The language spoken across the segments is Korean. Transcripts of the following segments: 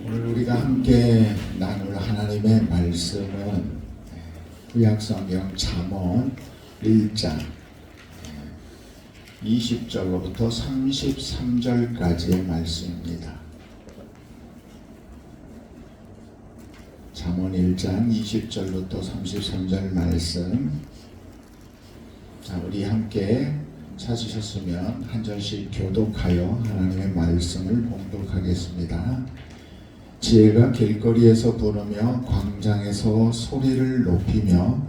오늘 우리가 함께 나눌 하나님의 말씀은 구약성경 잠언 1장 20절로부터 33절까지의 말씀입니다. 잠언 1장 20절부터 33절 말씀. 자, 우리 함께 찾으셨으면 한 절씩 교독하여 하나님의 말씀을 봉독하겠습니다. 지혜가 길거리에서 부르며 광장에서 소리를 높이며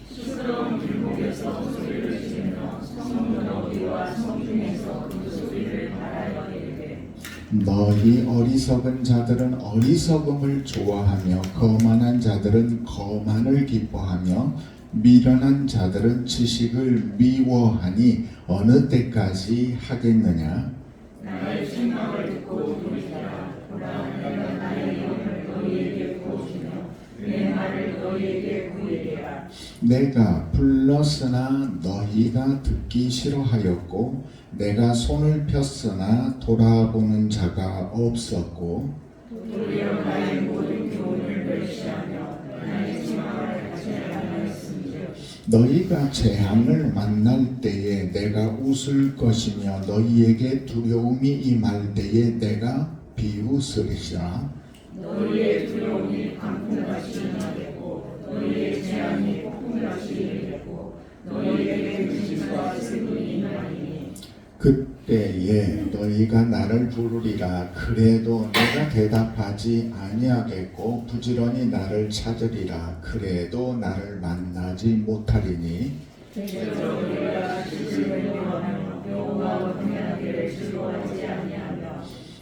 시끄러운 길목에서 소리를 지르며 성문 어귀와 성중에서 그 소리를 말하여 이르되 너희 어리석은 자들은 어리석음을 좋아하며 거만한 자들은 거만을 기뻐하며 미련한 자들은 지식을 미워하니 어느 때까지 하겠느냐. 나의 책망을 듣고 돌이켜라. 보라, 내가 나의 영을 너희에게 부어주며 내 말을 너희에게 구하리라. 내가 불렀으나 너희가 듣기 싫어하였고 내가 손을 폈으나 돌아보는 자가 없었고 도리어 나의 모든 교훈을 멸시하며 나의 책망을 하지 아니하였음즉 너희가 재앙을 만날 때에 내가 웃을 것이며 너희에게 두려움이 임할 때에 내가 비웃으리라. 너희의 두려움이 강풍같이 임하겠고 너희의 재앙이 폭풍같이 이르겠고 너희에게 근심과 슬픔이 임하리니 그때에 너희가 나를 부르리라. 그래도 내가 대답하지 아니하겠고 부지런히 나를 찾으리라. 그래도 나를 만나지 못하리니 대저 우리가 지식을 미워하며 여호와와 동행하기를 즐거워하지 아니하며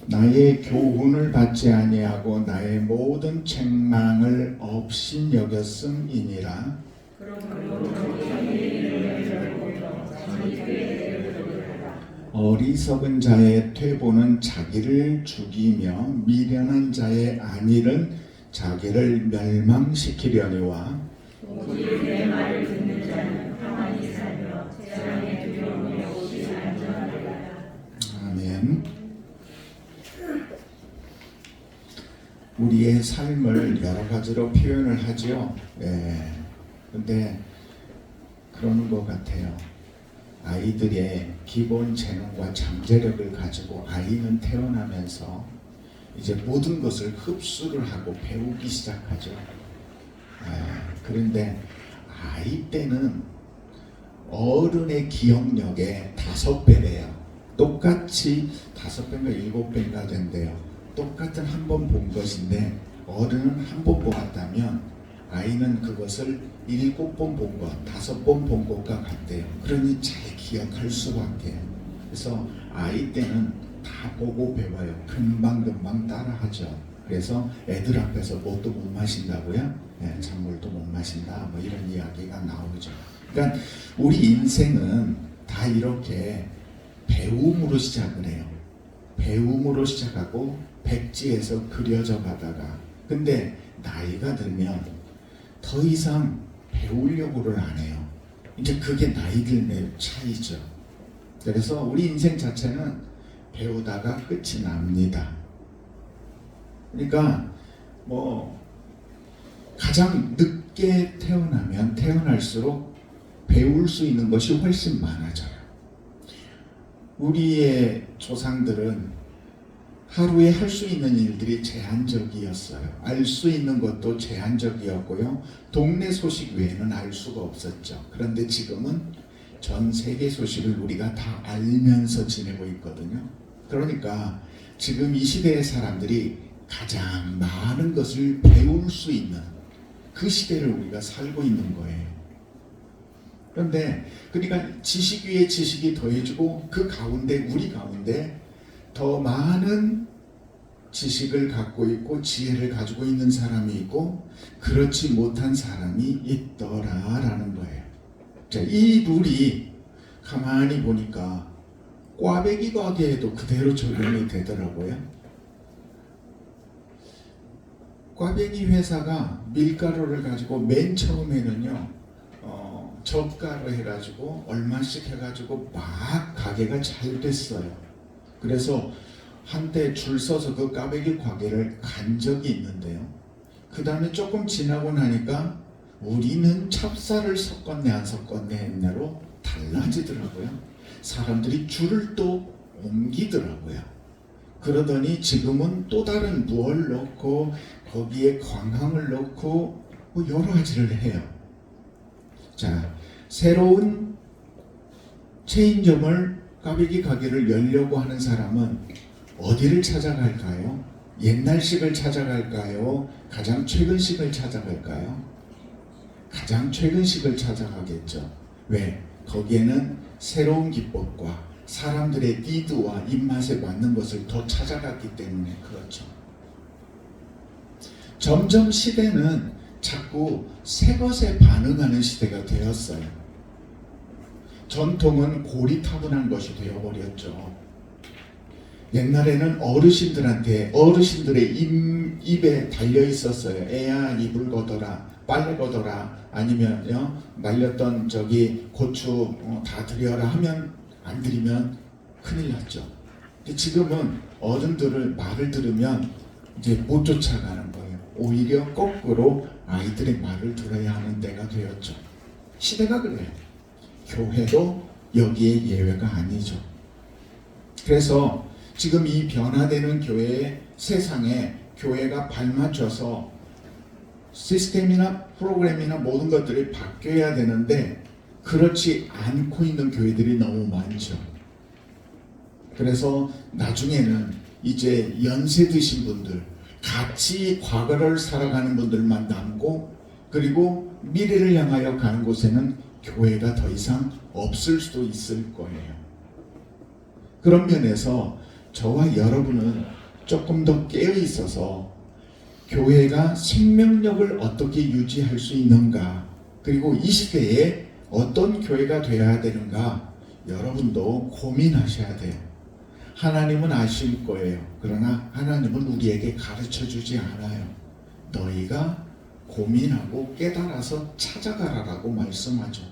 나의 교훈을 받지 아니하고 나의 모든 책망을 없인 여겼음이니라. 그러므로 자기 이름을 열고서 자기 꾀를 들으라. 어리석은 자의 퇴보는 자기를 죽이며 미련한 자의 안일은 자기를 멸망시키려니와 오직 내 말을 듣는 자는 평안히 살며 재앙의 두려움이 없이 안전하리라. 아멘. 우리의 삶을 여러 가지로 표현을 하죠. 근데 그러는 것 같아요. 아이들의 기본 재능과 잠재력을 가지고 아이는 태어나면서 이제 모든 것을 흡수를 하고 배우기 시작하죠. 그런데 아이 때는 어른의 기억력의 5배래요. 똑같이 5배인가 7배인가 된대요. 똑같은 한 번 본 것인데 어른은 한 번 보았다면 아이는 그것을 7번 본 것, 5번 본 것과 같대요. 그러니 잘 기억할 수밖에. 그래서 아이 때는 다 보고 배워요. 금방 따라하죠. 그래서 애들 앞에서 뭣도 못 마신다고요? 찬물도 못 마신다. 뭐 이런 이야기가 나오죠. 그러니까 우리 인생은 다 이렇게 배움으로 시작을 해요. 배움으로 시작하고 백지에서 그려져 가다가 근데 나이가 들면 더 이상 배우려고를 안 해요. 이제 그게 나이 들의 차이죠. 그래서 우리 인생 자체는 배우다가 끝이 납니다. 그러니까 뭐 가장 늦게 태어나면 태어날수록 배울 수 있는 것이 훨씬 많아져요. 우리의 조상들은 하루에 할 수 있는 일들이 제한적이었어요. 알 수 있는 것도 제한적이었고요. 동네 소식 외에는 알 수가 없었죠. 그런데 지금은 전 세계 소식을 우리가 다 알면서 지내고 있거든요. 그러니까 지금 이 시대의 사람들이 가장 많은 것을 배울 수 있는 그 시대를 우리가 살고 있는 거예요. 그런데 그러니까 지식 위에 지식이 더해지고 그 가운데 우리 가운데 더 많은 지식을 갖고 있고 지혜를 가지고 있는 사람이 있고 그렇지 못한 사람이 있더라라는 거예요. 자, 이 룰이 가만히 보니까 꽈배기 가게에도 그대로 적용이 되더라고요. 꽈배기 회사가 밀가루를 가지고 맨 처음에는요 저가로 해가지고 얼마씩 해가지고 막 가게가 잘 됐어요. 그래서 한때 줄 서서 그 꽈배기 가게를 간 적이 있는데요. 그 다음에 조금 지나고 나니까 우리는 찹쌀을 섞었네 안 섞었네 했네로 달라지더라고요. 사람들이 줄을 또 옮기더라고요. 그러더니 지금은 또 다른 무얼 넣고 거기에 광황을 넣고 뭐 여러 가지를 해요. 자, 새로운 체인점을 꽈배기 가게를 열려고 하는 사람은 어디를 찾아갈까요? 옛날식을 찾아갈까요? 가장 최근식을 찾아갈까요? 가장 최근식을 찾아가겠죠. 왜? 거기에는 새로운 기법과 사람들의 니드와 입맛에 맞는 것을 더 찾아갔기 때문에 그렇죠. 점점 시대는 자꾸 새 것에 반응하는 시대가 되었어요. 전통은 고리타분한 것이 되어버렸죠. 옛날에는 어르신들의 입에 달려 있었어요. 애야 이불 걷어라, 빨래 걷어라, 아니면요 말렸던 고추 다 드려라 하면 안 드리면 큰일 났죠. 근데 지금은 어른들을 말을 들으면 이제 못 쫓아가는 거예요. 오히려 거꾸로 아이들의 말을 들어야 하는 때가 되었죠. 시대가 그래요. 교회도 여기에 예외가 아니죠. 그래서 지금 이 변화되는 교회의 세상에 교회가 발맞춰서 시스템이나 프로그램이나 모든 것들이 바뀌어야 되는데 그렇지 않고 있는 교회들이 너무 많죠. 그래서 나중에는 이제 연세 드신 분들, 같이 과거를 살아가는 분들만 남고 그리고 미래를 향하여 가는 곳에는 교회가 더 이상 없을 수도 있을 거예요. 그런 면에서 저와 여러분은 조금 더 깨어 있어서 교회가 생명력을 어떻게 유지할 수 있는가, 그리고 이 시대에 어떤 교회가 되어야 되는가 여러분도 고민하셔야 돼요. 하나님은 아실 거예요. 그러나 하나님은 우리에게 가르쳐 주지 않아요. 너희가 고민하고 깨달아서 찾아가라라고 말씀하죠.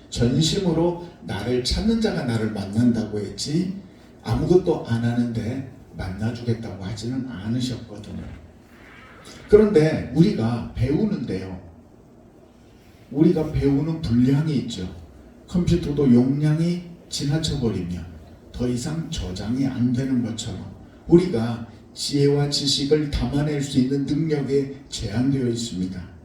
전심으로 나를 찾는 자가 나를 만난다고 했지 아무것도 안 하는데 만나주겠다고 하지는 않으셨거든요. 그런데 우리가 배우는데요, 우리가 배우는 분량이 있죠. 컴퓨터도 용량이 지나쳐 버리면 더 이상 저장이 안 되는 것처럼 우리가 지혜와 지식을 담아낼 수 있는 능력에 제한되어 있습니다.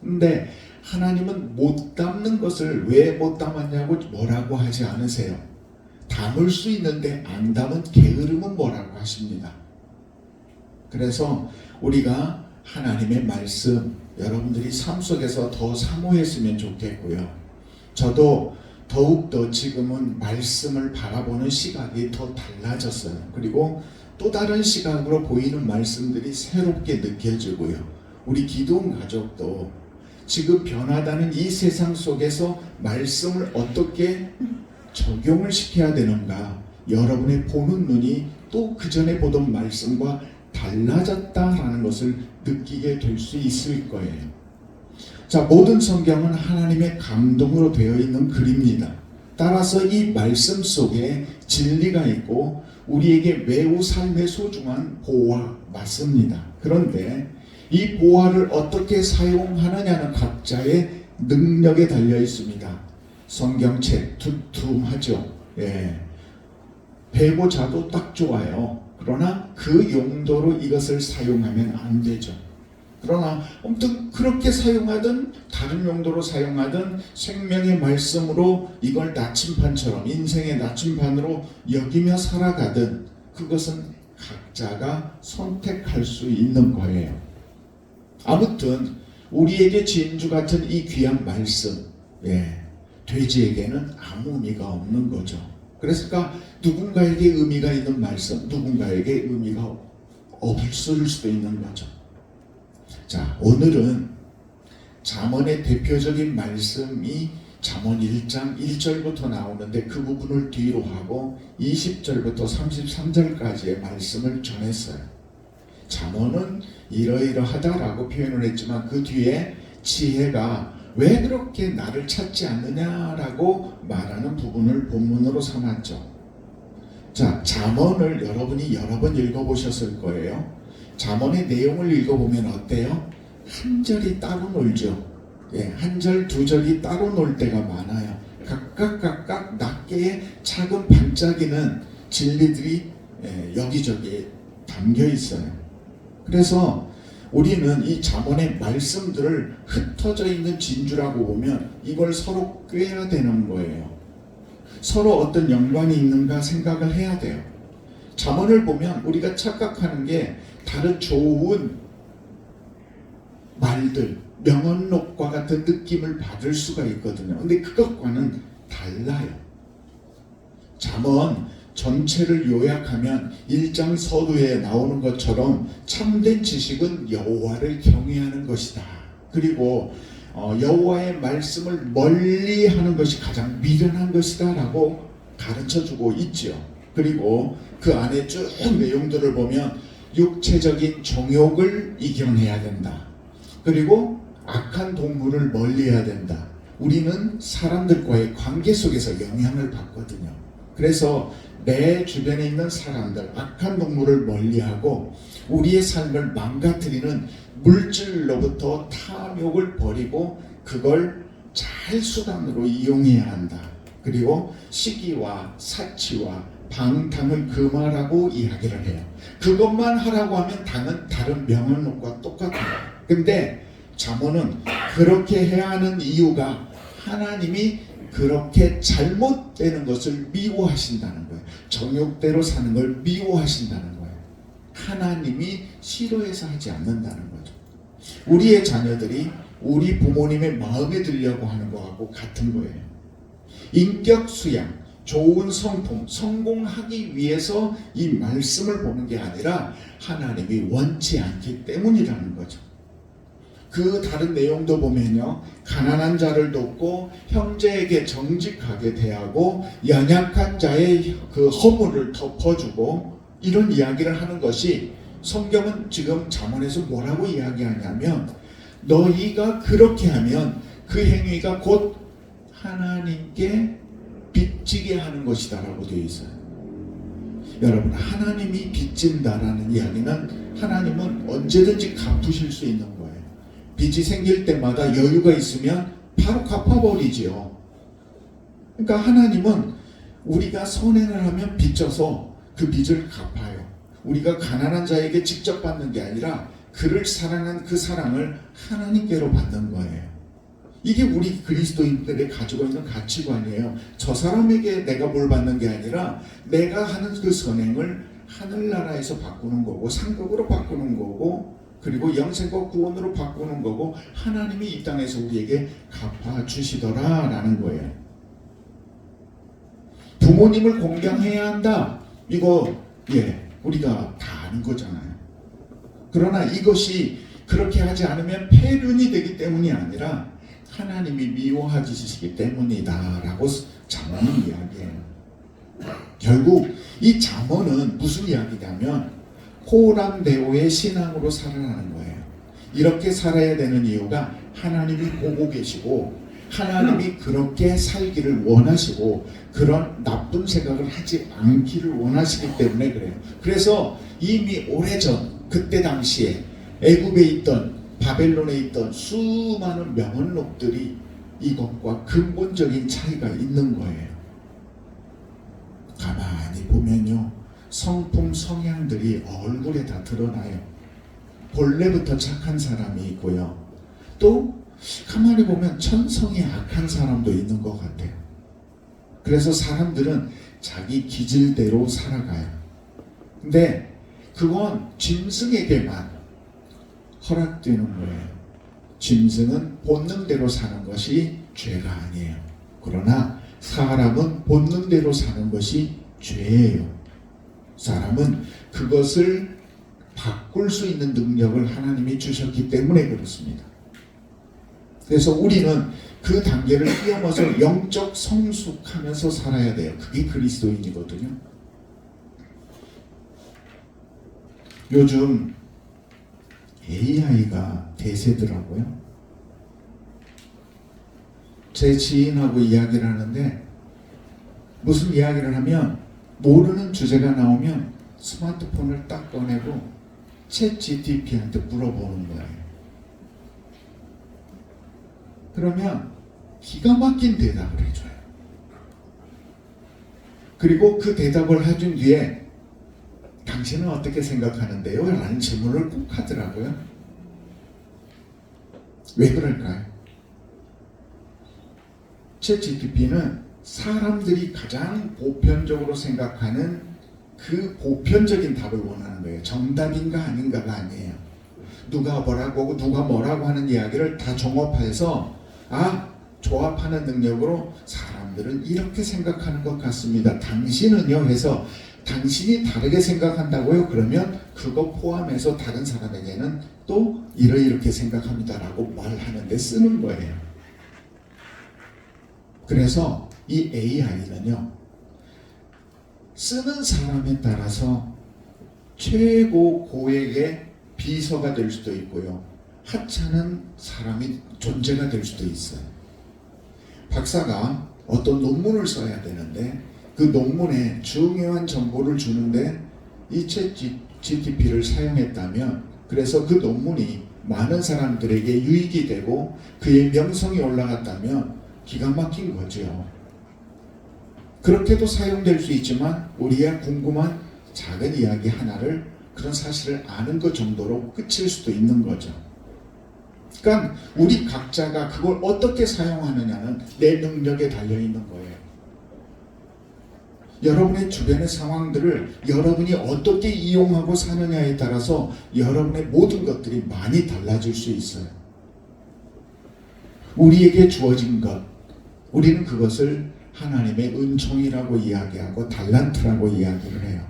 근데 하나님은 못 담는 것을 왜 못 담았냐고 뭐라고 하지 않으세요. 담을 수 있는데 안 담은 게으름은 뭐라고 하십니다. 그래서 우리가 하나님의 말씀 여러분들이 삶 속에서 더 사모했으면 좋겠고요. 저도 더욱더 지금은 말씀을 바라보는 시각이 더 달라졌어요. 그리고 또 다른 시각으로 보이는 말씀들이 새롭게 느껴지고요. 우리 기도원 가족도 지금 변화되는 이 세상 속에서 말씀을 어떻게 적용을 시켜야 되는가, 여러분의 보는 눈이 또 그 전에 보던 말씀과 달라졌다라는 것을 느끼게 될 수 있을 거예요. 자, 모든 성경은 하나님의 감동으로 되어 있는 글입니다. 따라서 이 말씀 속에 진리가 있고 우리에게 매우 삶에 소중한 보화 맞습니다. 그런데 이 보화를 어떻게 사용하느냐는 각자의 능력에 달려 있습니다. 성경책 두툼하죠. 예. 배고자도 딱 좋아요. 그러나 그 용도로 이것을 사용하면 안 되죠. 그러나 아무튼 그렇게 사용하든 다른 용도로 사용하든 생명의 말씀으로 이걸 나침반처럼 인생의 나침반으로 여기며 살아가든 그것은 각자가 선택할 수 있는 거예요. 아무튼 우리에게 진주 같은 이 귀한 말씀, 돼지에게는 아무 의미가 없는 거죠. 그러니까 누군가에게 의미가 있는 말씀, 누군가에게 의미가 없을 수도 있는 거죠. 자, 오늘은 잠언의 대표적인 말씀이 잠언 1장 1절부터 나오는데 그 부분을 뒤로 하고 20절부터 33절까지의 말씀을 전했어요. 잠언은 이러이러하다라고 표현을 했지만 그 뒤에 지혜가 왜 그렇게 나를 찾지 않느냐라고 말하는 부분을 본문으로 삼았죠. 자, 잠언을 여러분이 여러 번 읽어보셨을 거예요. 잠언의 내용을 읽어보면 어때요? 한 절이 따로 놀죠. 예, 한 절, 두 절이 따로 놀 때가 많아요. 각각 낱개의 작은 반짝이는 진리들이 여기저기 담겨 있어요. 그래서 우리는 이 잠언의 말씀들을 흩어져 있는 진주라고 보면 이걸 서로 꿰야 되는 거예요. 서로 어떤 연관이 있는가 생각을 해야 돼요. 잠언을 보면 우리가 착각하는 게 다른 좋은 말들, 명언록과 같은 느낌을 받을 수가 있거든요. 근데 그것과는 달라요. 잠언 전체를 요약하면 1장 서두에 나오는 것처럼 참된 지식은 여호와를 경외하는 것이다. 그리고 여호와의 말씀을 멀리하는 것이 가장 미련한 것이다 라고 가르쳐주고 있죠. 그리고 그 안에 쭉 내용들을 보면 육체적인 정욕을 이겨내야 된다. 그리고 악한 동물을 멀리해야 된다. 우리는 사람들과의 관계 속에서 영향을 받거든요. 그래서 내 주변에 있는 사람들, 악한 동물을 멀리하고 우리의 삶을 망가뜨리는 물질로부터 탐욕을 버리고 그걸 잘 수단으로 이용해야 한다. 그리고 시기와 사치와 방탕을 금하라고 이야기를 해요. 그것만 하라고 하면 다른 명언록과 똑같아요. 근데 잠언은 그렇게 해야 하는 이유가 하나님이 그렇게 잘못되는 것을 미워하신다는 거예요. 정욕대로 사는 걸 미워하신다는 거예요. 하나님이 싫어해서 하지 않는다는 거죠. 우리의 자녀들이 우리 부모님의 마음에 들려고 하는 것하고 같은 거예요. 인격 수양, 좋은 성품, 성공하기 위해서 이 말씀을 보는 게 아니라 하나님이 원치 않기 때문이라는 거죠. 그 다른 내용도 보면요, 가난한 자를 돕고 형제에게 정직하게 대하고 연약한 자의 그 허물을 덮어주고 이런 이야기를 하는 것이 성경은 지금 잠언에서 뭐라고 이야기하냐면 너희가 그렇게 하면 그 행위가 곧 하나님께 빚지게 하는 것이다 라고 되어 있어요. 여러분, 하나님이 빚진다라는 이야기는 하나님은 언제든지 갚으실 수 있는 거예요. 빚이 생길 때마다 여유가 있으면 바로 갚아버리지요. 그러니까 하나님은 우리가 선행을 하면 빚져서 그 빚을 갚아요. 우리가 가난한 자에게 직접 받는 게 아니라 그를 사랑한 그 사랑을 하나님께로 받는 거예요. 이게 우리 그리스도인들이 가지고 있는 가치관이에요. 저 사람에게 내가 뭘 받는 게 아니라 내가 하는 그 선행을 하늘나라에서 바꾸는 거고 상급으로 바꾸는 거고 그리고 영생과 구원으로 바꾸는 거고 하나님이 이 땅에서 우리에게 갚아주시더라라는 거예요. 부모님을 공경해야 한다. 이거 우리가 다 아는 거잖아요. 그러나 이것이 그렇게 하지 않으면 폐륜이 되기 때문이 아니라 하나님이 미워하시기 때문이다 라고 잠언은 이야기해요. 결국 이 잠언은 무슨 이야기냐면 호람대오의 신앙으로 살아가는 거예요. 이렇게 살아야 되는 이유가 하나님이 보고 계시고 하나님이 그렇게 살기를 원하시고 그런 나쁜 생각을 하지 않기를 원하시기 때문에 그래요. 그래서 이미 오래전 그때 당시에 애굽에 있던 바벨론에 있던 수많은 명언록들이 이것과 근본적인 차이가 있는 거예요. 가만히 보면요, 성품 성향들이 얼굴에 다 드러나요. 본래부터 착한 사람이 있고요, 또 가만히 보면 천성이 악한 사람도 있는 것 같아요. 그래서 사람들은 자기 기질대로 살아가요. 근데 그건 짐승에게만 허락되는 거예요. 짐승은 본능대로 사는 것이 죄가 아니에요. 그러나 사람은 본능대로 사는 것이 죄예요. 사람은 그것을 바꿀 수 있는 능력을 하나님이 주셨기 때문에 그렇습니다. 그래서 우리는 그 단계를 뛰어넘어서 영적 성숙하면서 살아야 돼요. 그게 그리스도인이거든요. 요즘 AI가 대세더라고요. 제 지인하고 이야기를 하는데 무슨 이야기를 하면 모르는 주제가 나오면 스마트폰을 딱 꺼내고 챗 GTP한테 물어보는 거예요. 그러면 기가 막힌 대답을 해줘요. 그리고 그 대답을 해준 뒤에 당신은 어떻게 생각하는데요? 라는 질문을 꼭 하더라고요. 왜 그럴까요? 챗 GTP는 사람들이 가장 보편적으로 생각하는 그 보편적인 답을 원하는 거예요. 정답인가 아닌가가 아니에요. 누가 뭐라고 하고 누가 뭐라고 하는 이야기를 다 종합해서 조합하는 능력으로 사람들은 이렇게 생각하는 것 같습니다. 당신은요? 해서 당신이 다르게 생각한다고요? 그러면 그거 포함해서 다른 사람에게는 또 이렇게 생각합니다라고 말하는데 쓰는 거예요. 그래서 이 AI는요, 쓰는 사람에 따라서 최고 고액의 비서가 될 수도 있고요, 하찮은 사람이 존재가 될 수도 있어요. 박사가 어떤 논문을 써야 되는데 그 논문에 중요한 정보를 주는데 이 챗 GTP를 사용했다면, 그래서 그 논문이 많은 사람들에게 유익이 되고 그의 명성이 올라갔다면 기가 막힌 거죠. 그렇게도 사용될 수 있지만 우리의 궁금한 작은 이야기 하나를, 그런 사실을 아는 것 정도로 끝일 수도 있는 거죠. 그러니까 우리 각자가 그걸 어떻게 사용하느냐는 내 능력에 달려 있는 거예요. 여러분의 주변의 상황들을 여러분이 어떻게 이용하고 사느냐에 따라서 여러분의 모든 것들이 많이 달라질 수 있어요. 우리에게 주어진 것, 우리는 그것을 하나님의 은총이라고 이야기하고 달란트라고 이야기를 해요.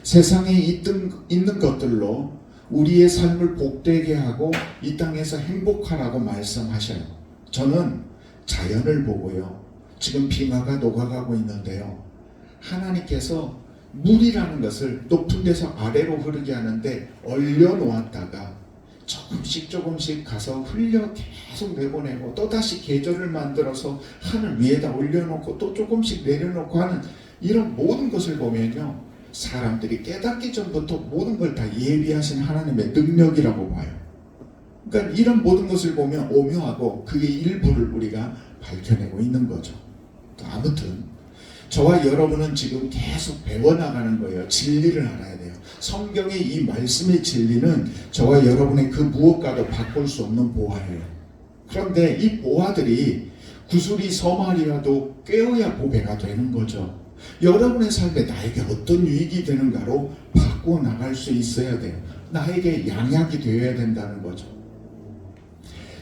세상에 있는 것들로 우리의 삶을 복되게 하고 이 땅에서 행복하라고 말씀하셔요. 저는 자연을 보고요, 지금 빙하가 녹아가고 있는데요, 하나님께서 물이라는 것을 높은 데서 아래로 흐르게 하는데 얼려놓았다가 조금씩 가서 흘려 계속 내보내고 또다시 계절을 만들어서 하늘 위에다 올려놓고 또 조금씩 내려놓고 하는 이런 모든 것을 보면요, 사람들이 깨닫기 전부터 모든 걸 다 예비하신 하나님의 능력이라고 봐요. 그러니까 이런 모든 것을 보면 오묘하고 그의 일부를 우리가 밝혀내고 있는 거죠. 아무튼 저와 여러분은 지금 계속 배워나가는 거예요. 진리를 알아야 돼요. 성경의 이 말씀의 진리는 저와 여러분의 그 무엇과도 바꿀 수 없는 보화예요. 그런데 이 보화들이 구슬이 서말이라도 꿰어야 보배가 되는 거죠. 여러분의 삶에 나에게 어떤 유익이 되는가로 바꾸어 나갈 수 있어야 돼요. 나에게 양약이 되어야 된다는 거죠.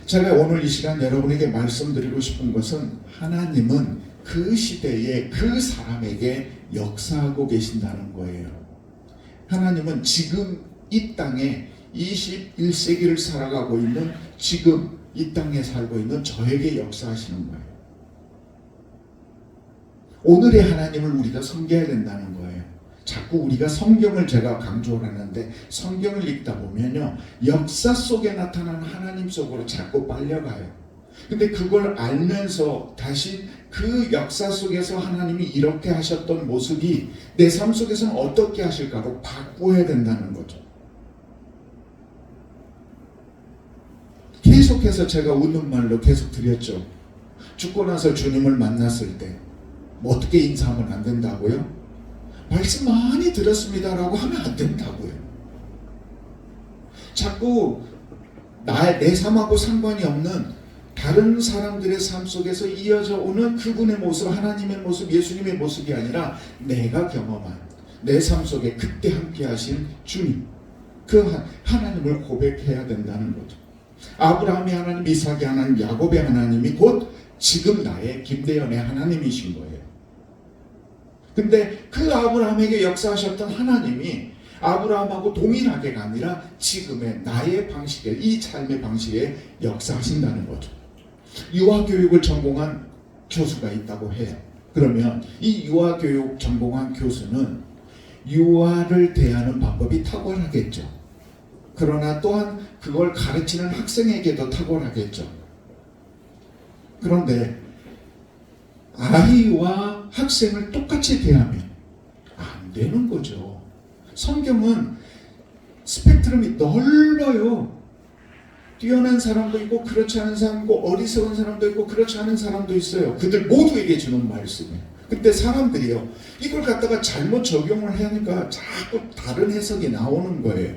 제가 오늘 이 시간 여러분에게 말씀드리고 싶은 것은, 하나님은 그 시대에 그 사람에게 역사하고 계신다는 거예요. 하나님은 지금 이 땅에 21세기를 살아가고 있는, 지금 이 땅에 살고 있는 저에게 역사하시는 거예요. 오늘의 하나님을 우리가 섬겨야 된다는 거예요. 자꾸 우리가 성경을, 제가 강조를 하는데 성경을 읽다 보면요, 역사 속에 나타나는 하나님 속으로 자꾸 빨려가요. 근데 그걸 알면서 다시 그 역사 속에서 하나님이 이렇게 하셨던 모습이 내 삶 속에서는 어떻게 하실까로 바꾸어야 된다는 거죠. 계속해서 제가 웃는 말로 계속 드렸죠. 죽고 나서 주님을 만났을 때 뭐 어떻게 인사하면 안 된다고요? 말씀 많이 들었습니다라고 하면 안 된다고요. 자꾸 내 삶하고 상관이 없는 다른 사람들의 삶 속에서 이어져 오는 그분의 모습, 하나님의 모습, 예수님의 모습이 아니라 내가 경험한 내 삶 속에 그때 함께 하신 주님, 그 하나님을 고백해야 된다는 거죠. 아브라함의 하나님, 이삭의 하나님, 야곱의 하나님이 곧 지금 나의 김대현의 하나님이신 거예요. 근데 그 아브라함에게 역사하셨던 하나님이 아브라함하고 동일하게가 아니라 지금의 나의 방식에, 이 삶의 방식에 역사하신다는 거죠. 유아교육을 전공한 교수가 있다고 해요. 그러면 이 유아교육 전공한 교수는 유아를 대하는 방법이 탁월하겠죠. 그러나 또한 그걸 가르치는 학생에게도 탁월하겠죠. 그런데 아이와 학생을 똑같이 대하면 안 되는 거죠. 성경은 스펙트럼이 넓어요. 뛰어난 사람도 있고 그렇지 않은 사람도, 어리석은 사람도 있고 그렇지 않은 사람도 있어요. 그들 모두에게 주는 말씀이에요. 근데 사람들이요, 이걸 갖다가 잘못 적용을 하니까 자꾸 다른 해석이 나오는 거예요.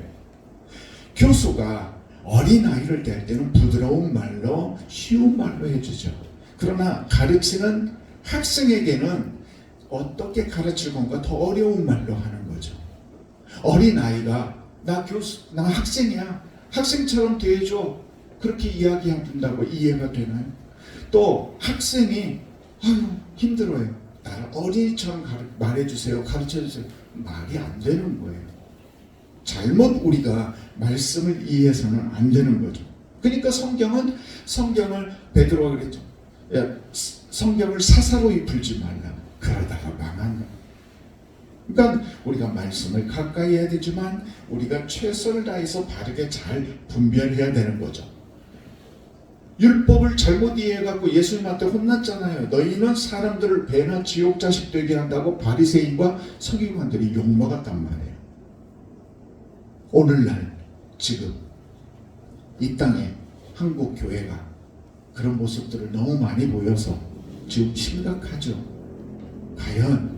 교수가 어린아이를 대할 때는 부드러운 말로, 쉬운 말로 해주죠. 그러나 가르치는 학생에게는 어떻게 가르칠 건가 더 어려운 말로 하는 거죠. 어린아이가 나 학생이야, 학생처럼 대해줘, 그렇게 이야기한다고 이해가 되나요? 또 학생이 아유 힘들어요, 나를 어린이처럼 말해주세요, 가르쳐주세요, 말이 안 되는 거예요. 잘못 우리가 말씀을 이해해서는 안 되는 거죠. 그러니까 성경을 베드로가 그랬죠. 야, 성경을 사사로이 풀지 말라, 그러다가 망한다. 그러니까 우리가 말씀을 가까이 해야 되지만 우리가 최선을 다해서 바르게 잘 분별해야 되는 거죠. 율법을 잘못 이해해갖고 예수님한테 혼났잖아요. 너희는 사람들을 배나 지옥 자식 되게 한다고 바리새인과 서기관들이 욕먹었단 말이에요. 오늘날 지금 이 땅에 한국 교회가 그런 모습들을 너무 많이 보여서 지금 심각하죠. 과연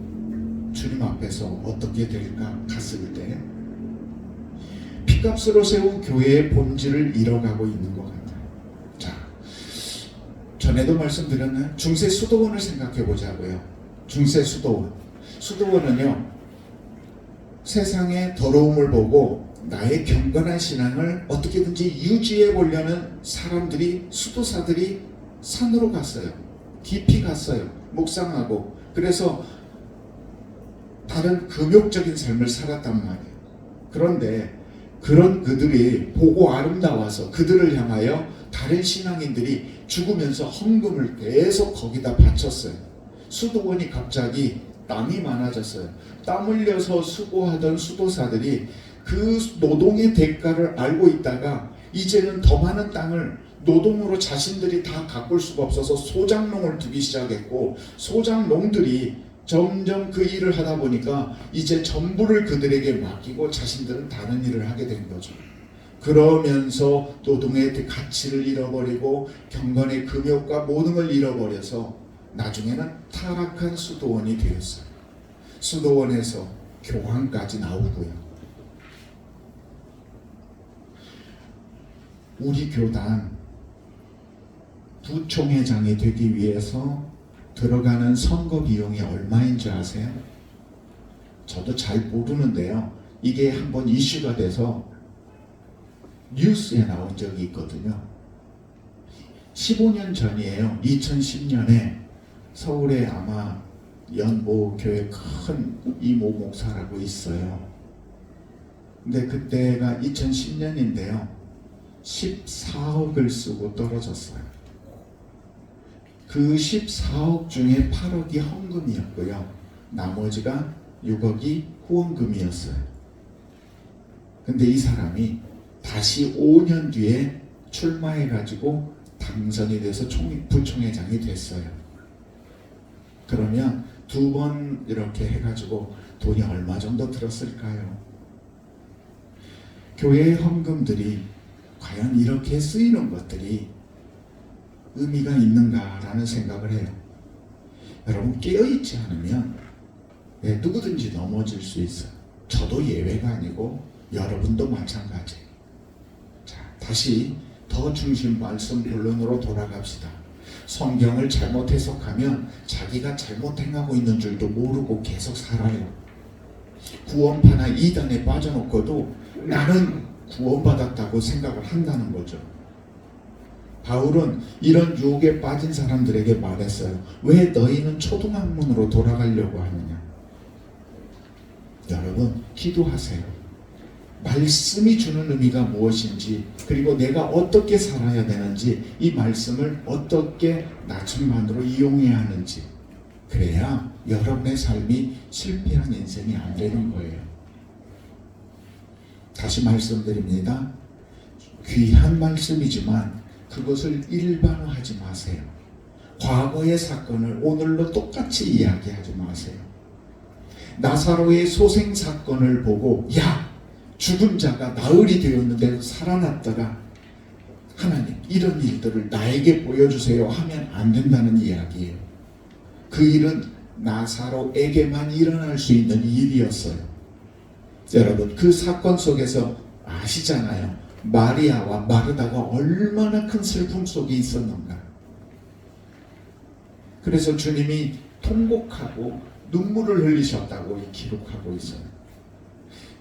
주님 앞에서 어떻게 될까 갔을 때 피값으로 세운 교회의 본질을 잃어가고 있는 것 같아요. 자, 전에도 말씀드렸나요? 중세 수도원을 생각해 보자고요. 중세 수도원은요, 세상의 더러움을 보고 나의 경건한 신앙을 어떻게든지 유지해 보려는 사람들이, 수도사들이 산으로 갔어요. 깊이 갔어요. 묵상하고. 그래서 다른 금욕적인 삶을 살았단 말이에요. 그런데 그런 그들이 보고 아름다워서 그들을 향하여 다른 신앙인들이 죽으면서 헌금을 계속 거기다 바쳤어요. 수도원이 갑자기 땀이 많아졌어요. 땀 흘려서 수고하던 수도사들이 그 노동의 대가를 알고 있다가 이제는 더 많은 땅을 노동으로 자신들이 다 가꿀 수가 없어서 소장농을 두기 시작했고, 소장농들이 점점 그 일을 하다 보니까 이제 전부를 그들에게 맡기고 자신들은 다른 일을 하게 된 거죠. 그러면서 노동의 가치를 잃어버리고 경건의 금욕과 모든 걸 잃어버려서 나중에는 타락한 수도원이 되었어요. 수도원에서 교황까지 나오고요. 우리 교단 부총회장이 되기 위해서 들어가는 선거 비용이 얼마인 줄 아세요? 저도 잘 모르는데요, 이게 한번 이슈가 돼서 뉴스에 나온 적이 있거든요. 15년 전이에요. 2010년에 서울에 아마 연모 교회 큰 이모 목사라고 있어요. 근데 그때가 2010년인데요 14억을 쓰고 떨어졌어요. 그 14억 중에 8억이 헌금이었고요, 나머지가 6억이 후원금이었어요. 근데 이 사람이 다시 5년 뒤에 출마해가지고 당선이 돼서 부총회장이 됐어요. 그러면 2번 이렇게 해가지고 돈이 얼마 정도 들었을까요? 교회의 헌금들이 과연 이렇게 쓰이는 것들이 의미가 있는가라는 생각을 해요. 여러분, 깨어있지 않으면 누구든지 넘어질 수 있어요. 저도 예외가 아니고 여러분도 마찬가지예요. 자, 다시 더 중심 말씀 본론으로 돌아갑시다. 성경을 잘못 해석하면 자기가 잘못 행하고 있는 줄도 모르고 계속 살아요. 구원파나 이단에 빠져놓고도 나는 구원받았다고 생각을 한다는 거죠. 바울은 이런 유혹에 빠진 사람들에게 말했어요. 왜 너희는 초등학문으로 돌아가려고 하느냐? 여러분, 기도하세요. 말씀이 주는 의미가 무엇인지, 그리고 내가 어떻게 살아야 되는지, 이 말씀을 어떻게 나중반으로 이용해야 하는지, 그래야 여러분의 삶이 실패한 인생이 안 되는 거예요. 다시 말씀드립니다. 귀한 말씀이지만 그것을 일반화하지 마세요. 과거의 사건을 오늘로 똑같이 이야기하지 마세요. 나사로의 소생 사건을 보고 야, 죽은 자가 나흘이 되었는데 살아났더라. 하나님, 이런 일들을 나에게 보여주세요 하면 안 된다는 이야기예요. 그 일은 나사로에게만 일어날 수 있는 일이었어요. 여러분, 그 사건 속에서 아시잖아요. 마리아와 마르다가 얼마나 큰 슬픔 속에 있었는가. 그래서 주님이 통곡하고 눈물을 흘리셨다고 기록하고 있어요.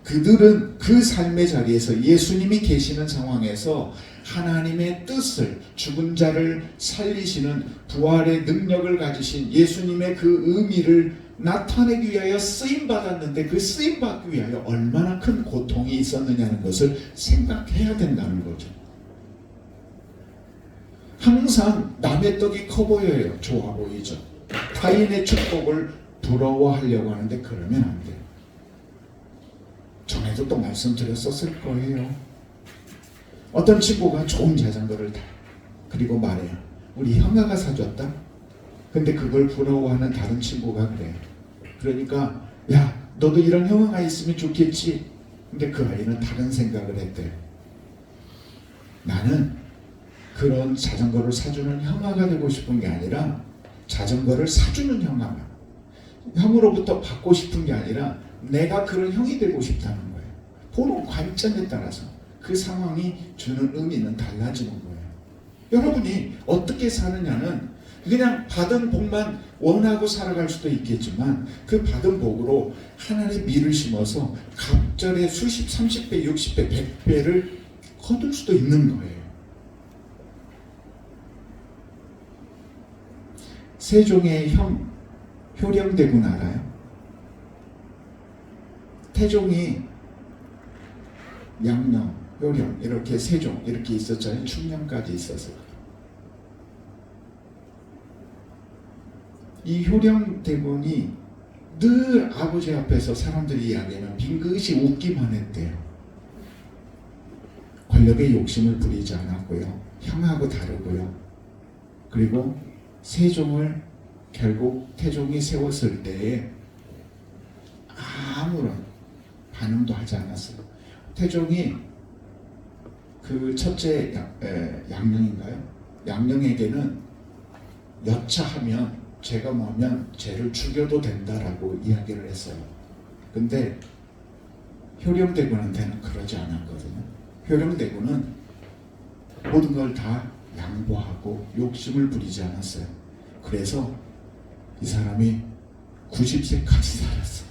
그들은 그 삶의 자리에서 예수님이 계시는 상황에서 하나님의 뜻을, 죽은 자를 살리시는 부활의 능력을 가지신 예수님의 그 의미를 나타내기 위하여 쓰임받았는데, 그 쓰임받기 위하여 얼마나 큰 고통이 있었느냐는 것을 생각해야 된다는 거죠. 항상 남의 떡이 커 보여요. 좋아 보이죠. 타인의 축복을 부러워하려고 하는데 그러면 안 돼요. 전에도 또 말씀드렸었을 거예요. 어떤 친구가 좋은 자전거를 타. 그리고 말해요. 우리 형아가 사줬다. 근데 그걸 부러워하는 다른 친구가 그래요. 그러니까 야, 너도 이런 형아가 있으면 좋겠지. 근데 그 아이는 다른 생각을 했대요. 나는 그런 자전거를 사주는 형아가 되고 싶은 게 아니라 자전거를 사주는 형으로부터 받고 싶은 게 아니라 내가 그런 형이 되고 싶다는 거예요. 보는 관점에 따라서 그 상황이 주는 의미는 달라지는 거예요. 여러분이 어떻게 사느냐는 그냥 받은 복만 원하고 살아갈 수도 있겠지만 그 받은 복으로 하나님의 미를 심어서 갑절에 수십, 30배, 60배, 100배를 거둘 수도 있는 거예요. 세종의 형 효령대군 알아요? 태종이 양령, 효령 이렇게 세종 이렇게 있었잖아요. 충령까지 있었어요. 이 효령대군이 늘 아버지 앞에서 사람들이 이야기하면 빙긋이 웃기만 했대요. 권력의 욕심을 부리지 않았고요. 형하고 다르고요. 그리고 세종을 결국 태종이 세웠을 때에 아무런 반응도 하지 않았어요. 태종이 그 첫째 양령인가요? 양령에게는 여차하면 죄가 뭐면 죄를 죽여도 된다라고 이야기를 했어요. 근데 효령대군한테는 그러지 않았거든요. 효령대군은 모든 걸 다 양보하고 욕심을 부리지 않았어요. 그래서 이 사람이 90세까지 살았어.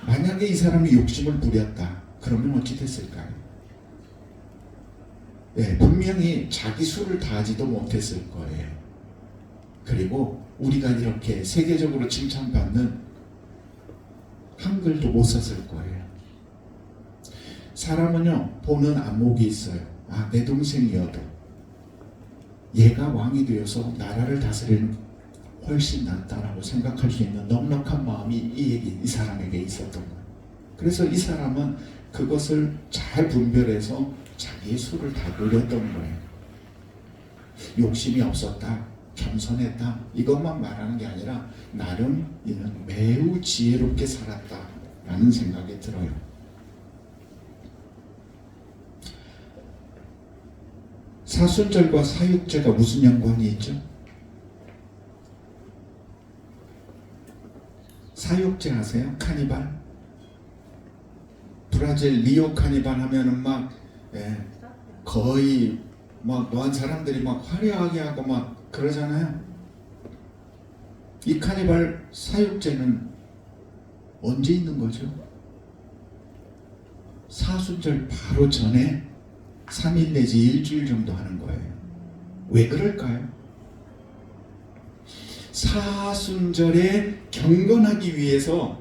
만약에 이 사람이 욕심을 부렸다. 그러면 어찌 됐을까요? 네, 분명히 자기 수를 다하지도 못했을 거예요. 그리고 우리가 이렇게 세계적으로 칭찬받는 한글도 못 썼을 거예요. 사람은요, 보는 안목이 있어요. 아, 내 동생이어도 얘가 왕이 되어서 나라를 다스리는 훨씬 낫다라고 생각할 수 있는 넉넉한 마음이 이 사람에게 있었던 거예요. 그래서 이 사람은 그것을 잘 분별해서 자기의 수를 다 누렸던 거예요. 욕심이 없었다, 겸손했다 이것만 말하는 게 아니라 나름 이는 매우 지혜롭게 살았다라는 생각이 들어요. 사순절과 사육제가 무슨 연관이 있죠? 사육제 아세요? 카니발? 브라질 리오 카니발 하면은 막 거의 막 노한 사람들이 막 화려하게 하고 막 그러잖아요. 이 카니발 사육제는 언제 있는 거죠? 사순절 바로 전에 3일 내지 일주일 정도 하는 거예요. 왜 그럴까요? 사순절에 경건하기 위해서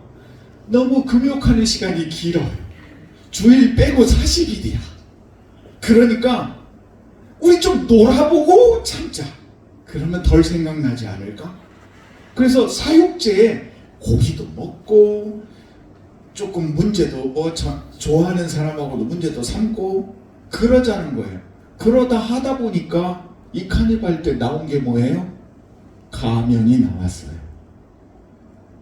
너무 금욕하는 시간이 길어요. 주일 빼고 40일이야. 그러니까 우리 좀 놀아보고 참자. 그러면 덜 생각나지 않을까? 그래서 사육제에 고기도 먹고 조금 문제도 좋아하는 사람하고도 문제도 삼고 그러자는 거예요. 그러다 하다 보니까 이 카니발 때 나온 게 뭐예요? 가면이 나왔어요.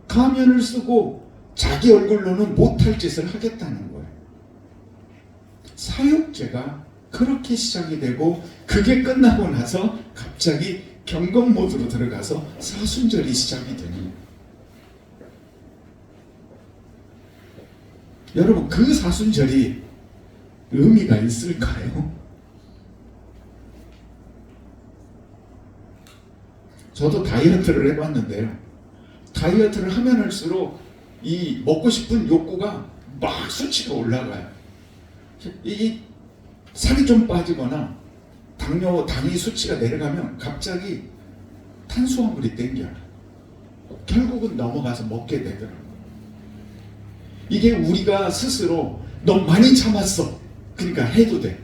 가면을 쓰고 자기 얼굴로는 못할 짓을 하겠다는 거예요. 사육제가 그렇게 시작이 되고, 그게 끝나고 나서 갑자기 경건 모드로 들어가서 사순절이 시작이 되는 거예요. 여러분, 그 사순절이 의미가 있을까요? 저도 다이어트를 해봤는데요. 다이어트를 하면 할수록 이 먹고 싶은 욕구가 막 수치가 올라가요. 이 살이 좀 빠지거나 당이 수치가 내려가면 갑자기 탄수화물이 땡겨요. 결국은 넘어가서 먹게 되더라고요. 이게 우리가 스스로 너 많이 참았어, 그러니까 해도 돼,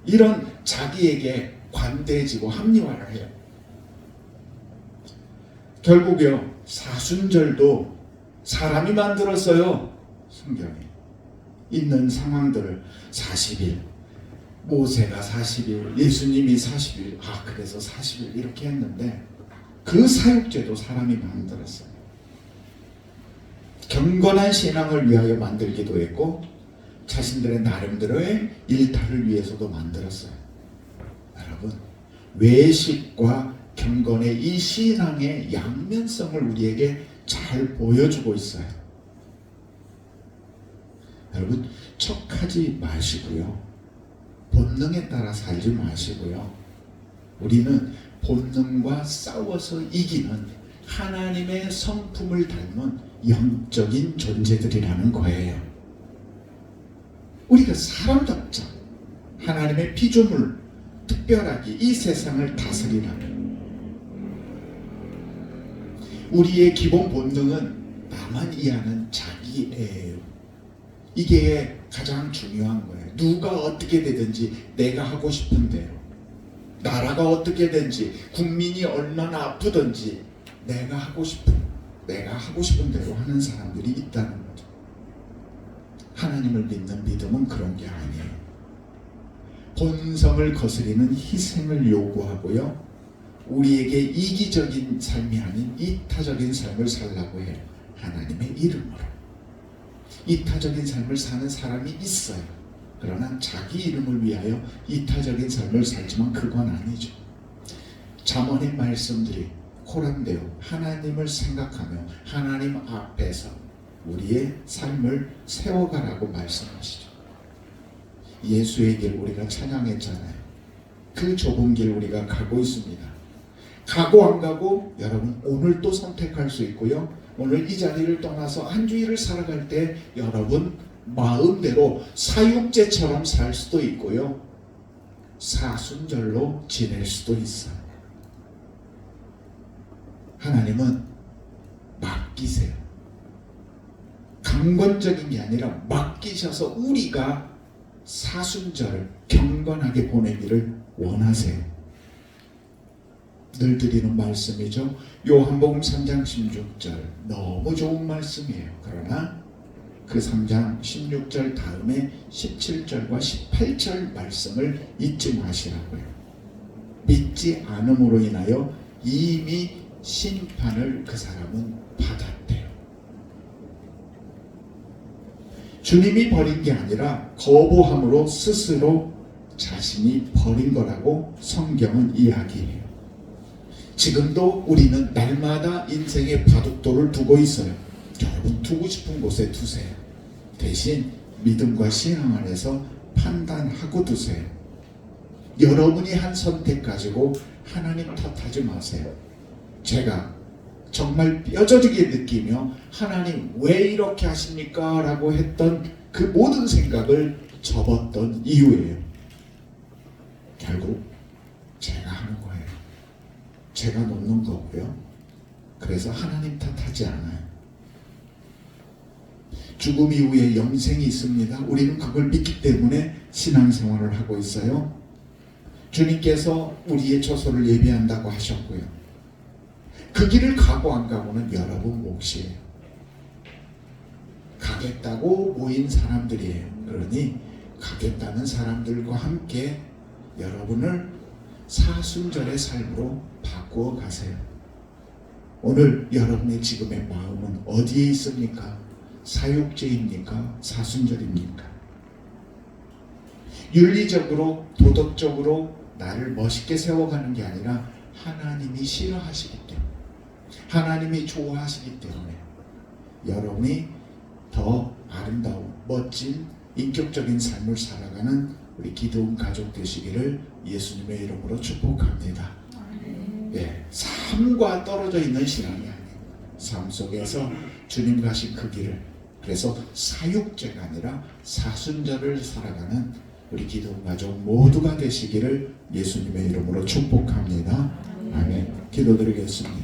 이런 자기에게 관대해지고 합리화를 해요. 결국요, 사순절도 사람이 만들었어요. 성경에 있는 상황들을 40일, 모세가 40일, 예수님이 40일, 그래서 40일 이렇게 했는데, 그 사육제도 사람이 만들었어요. 경건한 신앙을 위하여 만들기도 했고, 자신들의 나름대로의 일탈을 위해서도 만들었어요. 여러분, 외식과 경건의 이 신앙의 양면성을 우리에게 잘 보여주고 있어요. 여러분, 척하지 마시고요, 본능에 따라 살지 마시고요, 우리는 본능과 싸워서 이기는 하나님의 성품을 닮은 영적인 존재들이라는 거예요. 우리가 사람답자 하나님의 피조물, 특별하게 이 세상을 다스리라면, 우리의 기본 본능은 나만 이해하는 자기애예요. 이게 가장 중요한 거예요. 누가 어떻게 되든지 내가 하고 싶은 대로, 나라가 어떻게 되든지, 국민이 얼마나 아프든지 내가 하고 싶은 대로 하는 사람들이 있다는 거죠. 하나님을 믿는 믿음은 그런 게 아니에요. 본성을 거스리는 희생을 요구하고요, 우리에게 이기적인 삶이 아닌 이타적인 삶을 살라고 해요. 하나님의 이름으로. 이타적인 삶을 사는 사람이 있어요. 그러나 자기 이름을 위하여 이타적인 삶을 살지만 그건 아니죠. 잠언의 말씀들이 코란데요, 하나님을 생각하며 하나님 앞에서 우리의 삶을 세워가라고 말씀하시죠. 예수의 길 우리가 찬양했잖아요. 그 좁은 길 우리가 가고 있습니다. 가고 안 가고 여러분 오늘 또 선택할 수 있고요, 오늘 이 자리를 떠나서 한 주일을 살아갈 때 여러분 마음대로 사육제처럼 살 수도 있고요, 사순절로 지낼 수도 있어요. 하나님은 맡기세요. 강권적인 게 아니라 맡기셔서 우리가 사순절을 경건하게 보내기를 원하세요. 늘 드리는 말씀이죠. 요한복음 3장 16절 너무 좋은 말씀이에요. 그러나 그 3장 16절 다음에 17절과 18절 말씀을 잊지 마시라고요. 믿지 않음으로 인하여 이미 심판을 그 사람은 받았대요. 주님이 버린 게 아니라 거부함으로 스스로 자신이 버린 거라고 성경은 이야기해요. 지금도 우리는 날마다 인생의 바둑돌을 두고 있어요. 여러분 두고 싶은 곳에 두세요. 대신 믿음과 신앙 안에서 판단하고 두세요. 여러분이 한 선택 가지고 하나님 탓하지 마세요. 제가 정말 뼈저리게 느끼며 하나님 왜 이렇게 하십니까? 라고 했던 그 모든 생각을 접었던 이유예요. 결국 제가 하는 거예요. 제가 놓는 거고요. 그래서 하나님 탓하지 않아요. 죽음 이후에 영생이 있습니다. 우리는 그걸 믿기 때문에 신앙생활을 하고 있어요. 주님께서 우리의 처소를 예비한다고 하셨고요. 그 길을 가고 안 가고는 여러분 몫이에요. 가겠다고 모인 사람들이에요. 그러니 가겠다는 사람들과 함께 여러분을 사순절의 삶으로 바꾸어 가세요. 오늘 여러분의 지금의 마음은 어디에 있습니까? 사육제입니까? 사순절입니까? 윤리적으로 도덕적으로 나를 멋있게 세워가는 게 아니라 하나님이 싫어하시기 때문에, 하나님이 좋아하시기 때문에 여러분이 더 아름다운 멋진 인격적인 삶을 살아가는 우리 기도원 가족 되시기를 예수님의 이름으로 축복합니다. 예, 삶과 떨어져 있는 신앙이 아니에요. 삶 속에서 주님 가신 그 길을, 그래서 사육제가 아니라 사순절을 살아가는 우리 기도원 가족 모두가 되시기를 예수님의 이름으로 축복합니다. 아멘. 기도드리겠습니다.